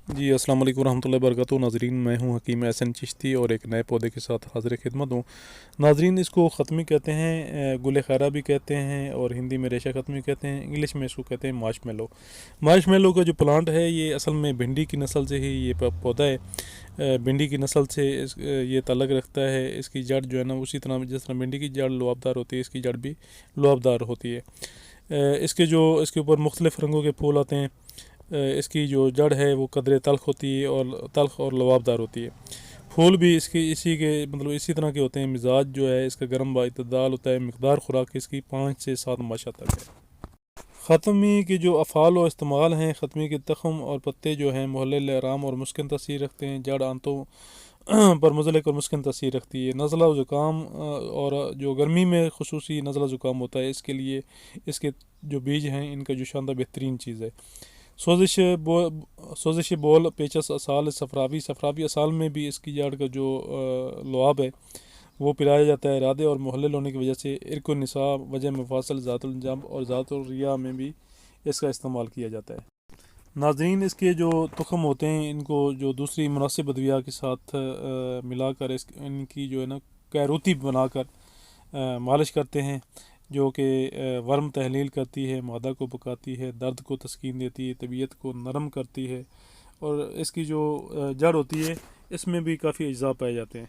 جی السلام علیکم ورحمۃ اللہ وبرکاتہ ناظرین، میں ہوں حکیم احسن چشتی اور ایک نئے پودے کے ساتھ حاضر خدمت ہوں ناظرین۔ اس کو ختمی کہتے ہیں، گل خیرہ بھی کہتے ہیں، اور ہندی میں ریشہ ختمی کہتے ہیں، انگلش میں اس کو کہتے ہیں مارش میلو۔ مارش میلو کا جو پلانٹ ہے یہ اصل میں بھنڈی کی نسل سے ہی یہ پودا ہے، بھنڈی کی نسل سے یہ تعلق رکھتا ہے۔ اس کی جڑ جو ہے نا اسی طرح جس طرح بھنڈی کی جڑ لعابدار ہوتی ہے، اس کی جڑ بھی لعابدار ہوتی ہے۔ اس کے اوپر مختلف رنگوں کے پھول آتے ہیں۔ اس کی جو جڑ ہے وہ قدرے تلخ ہوتی ہے اور تلخ اور لعابدار ہوتی ہے۔ پھول بھی اس کے اسی طرح کے ہوتے ہیں۔ مزاج جو ہے اس کا گرم با اعتدال ہوتا ہے۔ مقدار خوراک اس کی 5 سے 7 ماشا تک ہے۔ ختمی کے جو افعال و استعمال ہیں، ختمی کے تخم اور پتے جو ہیں محلل آرام اور مسکن تاثیر رکھتے ہیں۔ جڑ آنتوں پر مزلق اور مسکن تاثیر رکھتی ہے۔ نزلہ و زکام اور جو گرمی میں خصوصی نزلہ زکام ہوتا ہے، اس کے لیے اس کے جو بیج ہیں ان کا جو شاندار بہترین چیز ہے۔ سوزش بول پیچس اسال صفراوی اسال میں بھی اس کی جڑ کا جو لعاب ہے وہ پلایا جاتا ہے۔ ارادے اور محلل ہونے کی وجہ سے ارک النساء، وجہ مفاصل، ذات الجنب اور ذات الریہ میں بھی اس کا استعمال کیا جاتا ہے۔ ناظرین، اس کے جو تخم ہوتے ہیں ان کو جو دوسری مناسب ادویہ کے ساتھ ملا کر ان کی جو ہے نا کیروتی بنا کر مالش کرتے ہیں، جو کہ ورم تحلیل کرتی ہے، معدہ کو پکاتی ہے، درد کو تسکین دیتی ہے، طبیعت کو نرم کرتی ہے، اور اس کی جو جڑ ہوتی ہے اس میں بھی کافی اجزاء پائے جاتے ہیں۔